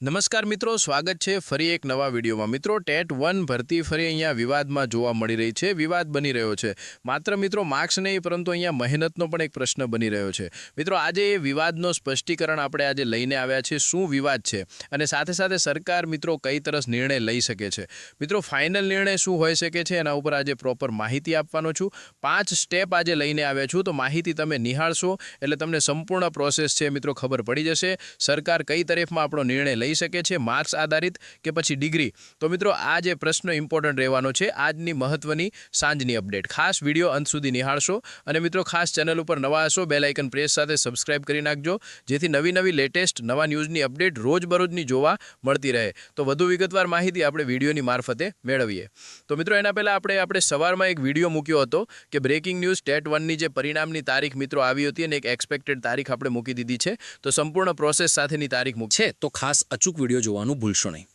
નમસ્કાર મિત્રો, સ્વાગત છે ફરી એક નવા વિડીયોમાં। મિત્રો, ટેટ 1 ભરતી ફરી અહીંયા વિવાદમાં જોવા મળી રહી છે, વિવાદ બની રહ્યો છે। માત્ર મિત્રો માર્ક્સ નહીં પરંતુ અહીંયા મહેનતનો પણ એક પ્રશ્ન બની રહ્યો છે। મિત્રો, આજે એ વિવાદનો સ્પષ્ટીકરણ આપણે આજે લઈને આવ્યા છે। શું વિવાદ છે અને સાથે સાથે સરકાર મિત્રો કઈ તરફ નિર્ણય લઈ શકે છે, મિત્રો ફાઇનલ નિર્ણય શું હોઈ શકે છે એના ઉપર આજે પ્રોપર માહિતી આપવાનો છું। 5 સ્ટેપ આજે લઈને આવ્યા છું, તો માહિતી તમે નિહાળશો એટલે તમને સંપૂર્ણ પ્રોસેસ છે મિત્રો ખબર પડી જશે। સરકાર કઈ તરફમાં આપણો નિર્ણય લઈ શકે છે, માર્ક્સ આધારિત કે પછી ડિગ્રી। તો મિત્રો આ જે પ્રશ્ન ઇમ્પોર્ટન્ટ રહેવાનો છે, આજની મહત્વની સાંજની અપડેટ। ખાસ વિડીયો અંત સુધી નિહાળશો અને મિત્રો ખાસ ચેનલ ઉપર નવા હશો બેલ આઇકન પ્રેસ સાથે સબસ્ક્રાઇબ કરી નાખજો, જેથી નવી લેટેસ્ટ નવા ન્યૂઝની અપડેટ રોજબરોજની જોવા મળતી રહે। તો વધુ વિગતવાર માહિતી આપણે વિડીયોની મારફતે મેળવીએ। તો મિત્રો એના પહેલા આપણે સવારમાં એક વિડીયો મૂક્યો હતો કે બ્રેકિંગ ન્યૂઝ ટેટ 1ની જે પરિણામની તારીખ મિત્રો આવી હતી અને એક એક્સપેક્ટેડ તારીખ આપણે મૂકી દીધી છે। તો સંપૂર્ણ પ્રોસેસ સાથેની તારીખ મૂકી છે, તો ખાસ અચૂક વિડીયો જોવાનું ભૂલશો નહીં।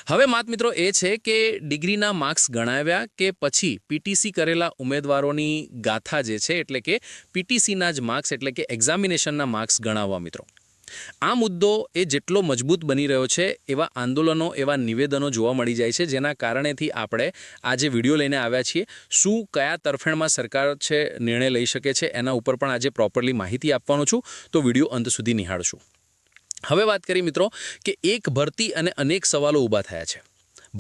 હવે માત મિત્રો એ છે કે ડિગ્રીના માર્ક્સ ગણાવ્યા કે પછી પીટીસી કરેલા ઉમેદવારોની ગાથા જે છે, એટલે કે પીટીસીના જ માર્ક્સ એટલે કે એક્ઝામિનેશનના માર્ક્સ ગણાવવા। મિત્રો આ મુદ્દો એ જેટલો મજબૂત બની રહ્યો છે, એવા આંદોલનો એવા નિવેદનો જોવા મળી જાય છે, જેના કારણેથી આપણે આજે વિડીયો લઈને આવ્યા છીએ। શું કયા તરફેણમાં સરકાર છે નિર્ણય લઈ શકે છે એના ઉપર પણ આજે પ્રોપરલી માહિતી આપવાનો છું, તો વિડીયો અંત સુધી નિહાળશું। હવે વાત કરી મિત્રો કે એક ભરતી અને અનેક સવાલો ઊભા થયા છે।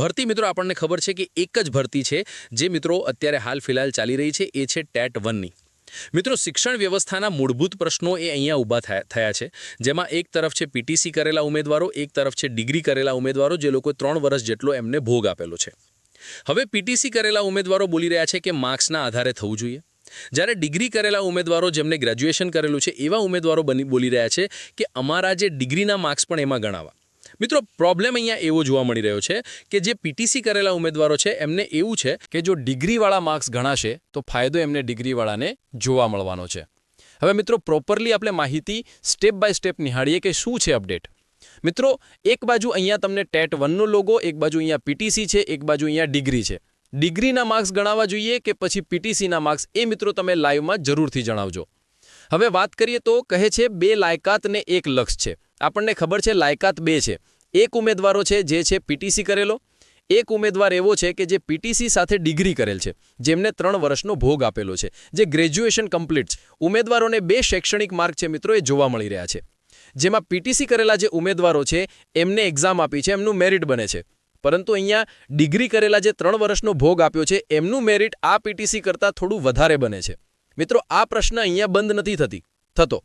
ભરતી મિત્રો આપણને ખબર છે કે એક જ ભરતી છે જે મિત્રો અત્યારે હાલ ફિલહાલ ચાલી રહી છે, એ છે ટેટ 1ની। મિત્રો શિક્ષણ વ્યવસ્થાના મૂળભૂત પ્રશ્નો એ અહીંયા ઊભા થયા છે, જેમાં એક તરફ છે પીટીસી કરેલા ઉમેદવારો, એક તરફ છે ડિગ્રી કરેલા ઉમેદવારો, જે લોકો 3 વર્ષ જેટલો એમને ભોગ આપેલો છે। હવે પીટીસી કરેલા ઉમેદવારો બોલી રહ્યા છે કે માર્ક્સના આધારે થવું જોઈએ, જ્યારે ડિગ્રી કરેલા ઉમેદવારો જેમને ગ્રેજ્યુએશન કરેલું છે એવા ઉમેદવારો બોલી રહ્યા છે કે અમારા જે ડિગ્રીના માર્ક્સ પણ એમાં ગણાવા। મિત્રો પ્રોબ્લેમ અહીંયા એવો જોવા મળી રહ્યો છે કે જે પીટીસી કરેલા ઉમેદવારો છે એમને એવું છે કે જો ડિગ્રીવાળા માર્ક્સ ગણાશે તો ફાયદો એમને ડિગ્રીવાળાને જોવા મળવાનો છે। હવે મિત્રો પ્રોપરલી આપણે માહિતી સ્ટેપ બાય સ્ટેપ નિહાળીએ કે શું છે અપડેટ। મિત્રો એક બાજુ અહીંયા તમને ટેટ 1નો લોગો, એક બાજુ અહીંયા પીટીસી છે, એક બાજુ અહીંયા ડિગ્રી છે। ડિગ્રીના માર્ક્સ ગણાવવા જોઈએ કે પછી પીટીસીના માર્ક્સ, એ મિત્રો તમે લાઈવમાં જરૂરથી જણાવજો। હવે વાત કરીએ તો કહે છે 2 લાયકાત ને 1 લક્ષ છે। આપણને ખબર છે લાયકાત 2 છે। એક ઉમેદવારો છે જે છે પીટીસી કરેલો, એક ઉમેદવાર એવો છે કે જે પીટીસી સાથે ડિગ્રી કરેલ છે, જેમને 3 વર્ષનો ભોગ આપેલો છે, જે ગ્રેજ્યુએશન કમ્પ્લીટ છે। ઉમેદવારોને 2 શૈક્ષણિક માર્ક છે મિત્રો એ જોવા મળી રહ્યા છે, જેમાં પીટીસી કરેલા જે ઉમેદવારો છે એમને એક્ઝામ આપી છે, એમનું મેરિટ બને છે, પરંતુ અહીંયા ડિગ્રી કરેલા જે 3 વર્ષનો ભોગ આપ્યો છે એમનું મેરિટ આ પીટીસી કરતાં થોડું વધારે બને છે। મિત્રો આ પ્રશ્ન અહીંયા બંધ નથી થતો,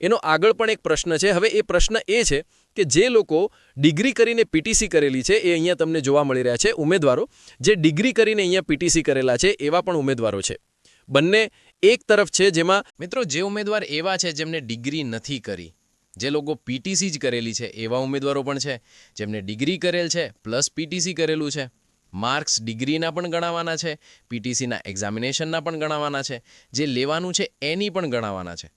એનો આગળ પણ એક પ્રશ્ન છે। હવે એ પ્રશ્ન એ છે કે જે લોકો ડિગ્રી કરીને પીટીસી કરેલી છે એ અહીંયા તમને જોવા મળી રહ્યા છે ઉમેદવારો, જે ડિગ્રી કરીને અહીંયા પીટીસી કરેલા છે એવા પણ ઉમેદવારો છે। બંને એક તરફ છે, જેમાં મિત્રો જે ઉમેદવાર એવા છે જેમને ડિગ્રી નથી કરી, જે લોકો પીટીસી જ કરેલી છે એવા ઉમેદવારો પણ છે, જેમને ડિગ્રી કરેલ છે પ્લસ પીટીસી કરેલું છે। માર્ક્સ ડિગ્રીના પણ ગણાવવાના છે, પીટીસીના એક્ઝામિનેશનના પણ ગણાવવાના છે, જે લેવાનું છે એની પણ ગણાવવાના છે।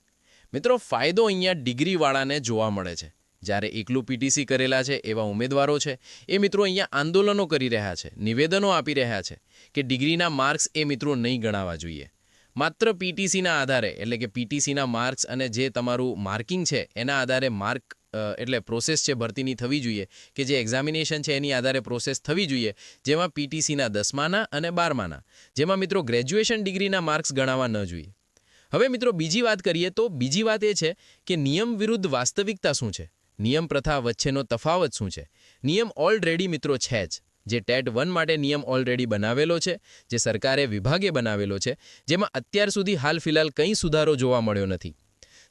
મિત્રો ફાયદો અહીંયા ડિગ્રીવાળાને જોવા મળે છે, જ્યારે એકલું પીટીસી કરેલા છે એવા ઉમેદવારો છે એ મિત્રો અહીંયા આંદોલનો કરી રહ્યા છે, નિવેદનો આપી રહ્યા છે કે ડિગ્રીના માર્ક્સ એ મિત્રો નહીં ગણાવવા જોઈએ। માત્ર પીટીસીના આધારે એટલે કે પીટીસીના માર્ક્સ અને જે તમારું માર્કિંગ છે એના આધારે માર્ક એટલે પ્રોસેસ છે ભરતીની થવી જોઈએ, કે જે એક્ઝામિનેશન છે એની આધારે પ્રોસેસ થવી જોઈએ, જેમાં પીટીસીના 10માના અને 12માના, જેમાં મિત્રો ગ્રેજ્યુએશન ડિગ્રીના માર્ક્સ ગણાવવા ન જોઈએ। હવે મિત્રો બીજી વાત કરીએ તો બીજી વાત એ છે કે નિયમ વિરુદ્ધ વાસ્તવિકતા શું છે, નિયમ પ્રથા વચ્ચેનો તફાવત શું છે। નિયમ ઓલરેડી મિત્રો છે જ, જે ટેટ 1 માટે નિયમ ઓલરેડી બનાવેલો છે, જે સરકારે વિભાગે બનાવેલો છે, જેમાં અત્યાર સુધી હાલ ફિલહાલ કંઈ સુધારો જોવા મળ્યો નથી।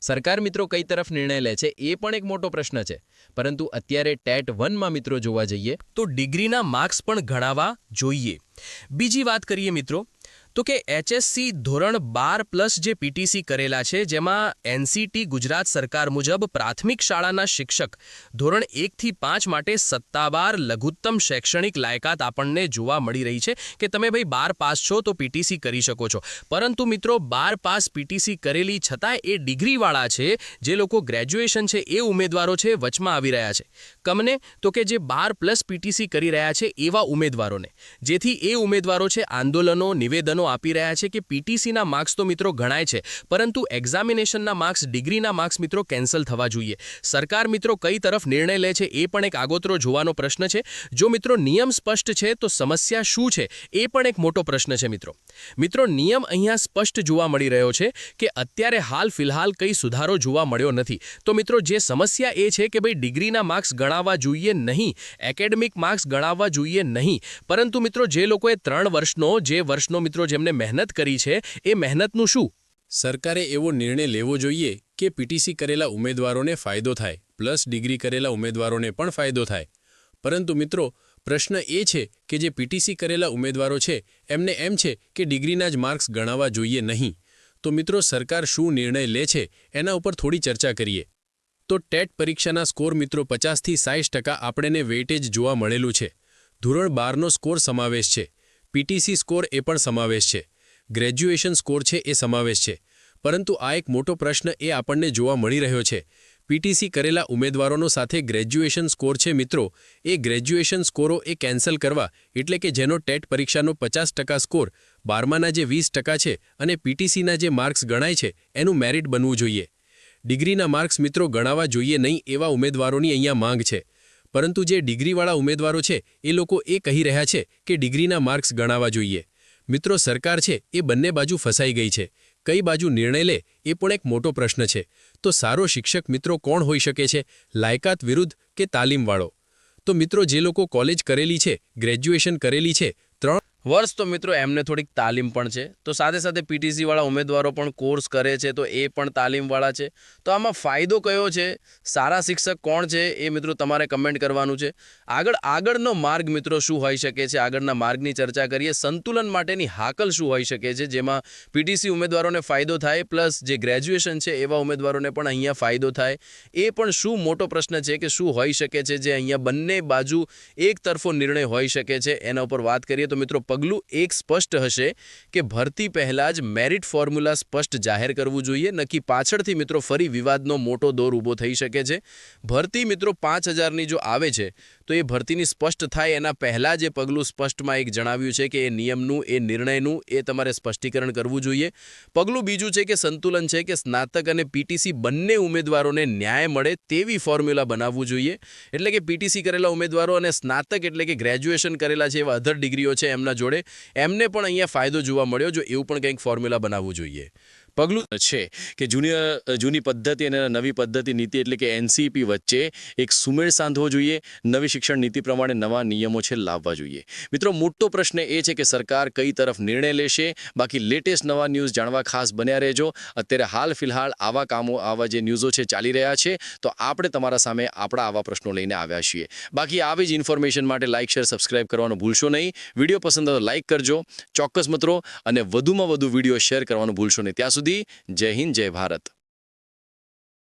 સરકાર મિત્રો કઈ તરફ નિર્ણય લે છે એ પણ એક મોટો પ્રશ્ન છે, પરંતુ અત્યારે ટેટ 1માં મિત્રો જોવા જઈએ તો ડિગ્રીના માર્ક્સ પણ ગણાવવા જોઈએ। બીજી વાત કરીએ મિત્રો તો કે એચએસસી ધોરણ 12 પ્લસ જે પીટીસી કરેલા છે, જેમાં એનસીટી ગુજરાત સરકાર મુજબ પ્રાથમિક શાળાના શિક્ષક ધોરણ 1 થી 5 માટે સત્તાવાર લઘુત્તમ શૈક્ષણિક લાયકાત આપણને જોવા મળી રહી છે કે તમે ભાઈ 12 પાસ છો તો પીટીસી કરી શકો છો। પરંતુ મિત્રો 12 પાસ પીટીસી કરેલી છતાં એ ડિગ્રીવાળા છે, જે લોકો ગ્રેજ્યુએશન છે એ ઉમેદવારો છે વચમાં આવી રહ્યા છે। કમને તો કે જે 12 પ્લસ પીટીસી કરી રહ્યા છે એવા ઉમેદવારોને, જેથી એ ઉમેદવારો છે આંદોલનો નિવેદનો સૂચનો આપી રહ્યા છે કે પીટીસીના માર્ક્સ તો મિત્રો ગણાય છે, પરંતુ એક્ઝામિનેશનના માર્ક્સ, ડિગ્રીના માર્ક્સ મિત્રો કેન્સલ થવા જોઈએ. સરકાર મિત્રો કઈ તરફ નિર્ણય લે છે એ પણ એક આગોતરો જોવાનો પ્રશ્ન છે. જો મિત્રો નિયમ સ્પષ્ટ છે તો સમસ્યા શું છે એ પણ એક મોટો પ્રશ્ન છે મિત્રો નિયમ અહીંયા સ્પષ્ટ જોવા મળી રહ્યો છે કે અત્યારે હાલ ફિલહાલ કંઈ સુધારો જોવા મળ્યો નથી. તો મિત્રો જે સમસ્યા એ છે કે ભાઈ ડિગ્રીના માર્ક્સ ગણાવવા જોઈએ નહીં, એકેડેમિક માર્ક્સ ગણાવવા જોઈએ નહીં, પરંતુ મિત્રો જે લોકોએ 3 વર્ષનો મિત્રો જેમને મહેનત કરી છે એ મહેનતનું શું? સરકારે એવો નિર્ણય લેવો જોઈએ કે પીટીસી કરેલા ઉમેદવારોને ફાયદો થાય, પ્લસ ડિગ્રી કરેલા ઉમેદવારોને પણ ફાયદો થાય. પરંતુ મિત્રો પ્રશ્ન એ છે કે જે પીટીસી કરેલા ઉમેદવારો છે એમને એમ છે કે ડિગ્રીના જ માર્ક્સ ગણાવવા જોઈએ નહીં. તો મિત્રો સરકાર શું નિર્ણય લે છે એના ઉપર થોડી ચર્ચા કરીએ. તો ટેટ પરીક્ષાના સ્કોર મિત્રો 50થી 60% આપણને વેઇટેજ જોવા મળેલું છે. ધોરણ 12નો સ્કોર સમાવેશ છે, પીટીસી સ્કોર એ પણ સમાવેશ છે, ગ્રેજ્યુએશન સ્કોર છે એ સમાવેશ છે. પરંતુ આ એક મોટો પ્રશ્ન એ આપણને જોવા મળી રહ્યો છે. પીટીસી કરેલા ઉમેદવારોનો સાથે ગ્રેજ્યુએશન સ્કોર છે મિત્રો, એ ગ્રેજ્યુએશન સ્કોરો એ કેન્સલ કરવા, એટલે કે જેનો ટેટ પરીક્ષાનો 50% સ્કોર, 12માના જે 20% છે અને પીટીસીના જે માર્ક્સ ગણાય છે એનું મેરિટ બનવું જોઈએ. ડિગ્રીના માર્ક્સ મિત્રો ગણાવવા જોઈએ નહીં એવા ઉમેદવારોની અહીંયા માંગ છે. પરંતુ જે ડિગ્રીવાળા ઉમેદવારો છે એ લોકો એ કહી રહ્યા છે કે ડિગ્રીના માર્ક્સ ગણાવવા જોઈએ. મિત્રો સરકાર છે એ બંને બાજુ ફસાઈ ગઈ છે. કઈ બાજુ નિર્ણય લે એ પણ એક મોટો પ્રશ્ન છે. તો સારો શિક્ષક મિત્રો કોણ હોઈ શકે છે, લાયકાત વિરુદ્ધ કે તાલીમવાળો? તો મિત્રો જે લોકો કોલેજ કરેલી છે, ગ્રેજ્યુએશન કરેલી છે, 3 વર્ષ, તો મિત્રો એમને થોડીક તાલીમ પણ છે, તો સાથે સાથે પીટીસીવાળા ઉમેદવારો પણ કોર્સ કરે છે, તો એ પણ તાલીમવાળા છે. તો આમાં ફાયદો કયો છે, સારા શિક્ષક કોણ છે એ મિત્રો તમારે કમેન્ટ કરવાનું છે. આગળનો માર્ગ મિત્રો શું હોઈ શકે છે, આગળના માર્ગની ચર્ચા કરીએ. સંતુલન માટેની હાકલ શું હોઈ શકે છે જેમાં પીટીસી ઉમેદવારોને ફાયદો થાય, પ્લસ જે ગ્રેજ્યુએશન છે એવા ઉમેદવારોને પણ અહીંયા ફાયદો થાય. એ પણ શું મોટો પ્રશ્ન છે કે શું હોઈ શકે છે જે અહીંયા બંને બાજુ એક તરફો નિર્ણય હોઈ શકે છે, એના ઉપર વાત કરીએ. તો મિત્રો પગલું 1 સ્પષ્ટ હશે કે ભરતી પહેલા જ મેરિટ ફોર્મ્યુલા સ્પષ્ટ જાહેર કરવું જોઈએ, નક્કી પાછળથી મિત્રો ફરી વિવાદનો મોટો દોર ઊભો થઈ શકે છે. ભરતી મિત્રો 5000ની જો આવે છે તો એ ભરતીની સ્પષ્ટ થાય એના પહેલાં જે પગલું સ્પષ્ટમાં એક જણાવ્યું છે કે એ નિયમનું, એ નિર્ણયનું એ તમારે સ્પષ્ટીકરણ કરવું જોઈએ. પગલું બીજું છે કે સંતુલન છે કે સ્નાતક અને પીટીસી બંને ઉમેદવારોને ન્યાય મળે તેવી ફોર્મ્યુલા બનાવવું જોઈએ. એટલે કે પીટીસી કરેલા ઉમેદવારો અને સ્નાતક એટલે કે ગ્રેજ્યુએશન કરેલા છે એવા અધર ડિગ્રીઓ છે એમના જોડે, એમને પણ અહીંયા ફાયદો જોવા મળ્યો. જો એવું પણ કંઈક ફોર્મ્યુલા બનાવવું જોઈએ. પગલું છે કે જૂની પદ્ધતિ અને નવી પદ્ધતિ નીતિ એટલે કે એનસીપી વચ્ચે એક સુમેળ સાંધવો જોઈએ. નવી શિક્ષણ નીતિ પ્રમાણે નવા નિયમો છે લાવવા જોઈએ. મિત્રો મોટો પ્રશ્ન એ છે કે સરકાર કઈ તરફ નિર્ણય લેશે. બાકી લેટેસ્ટ નવા ન્યૂઝ જાણવા ખાસ બન્યા રહેજો. અત્યારે હાલ ફિલહાલ આવા જે ન્યૂઝો છે ચાલી રહ્યા છે, તો આપણે તમારા સામે આપણા આવા પ્રશ્નો લઈને આવ્યા છીએ. બાકી આવી જ ઇન્ફોર્મેશન માટે લાઇક, શેર, સબસ્ક્રાઇબ કરવાનું ભૂલશો નહીં. વિડીયો પસંદ આવે તો લાઇક કરજો, ચોક્કસ મિત્રો, અને વધુમાં વધુ વિડીયો શેર કરવાનું ભૂલશો નહીં. ત્યાં સુધી જય હિન્દ, જય ભારત.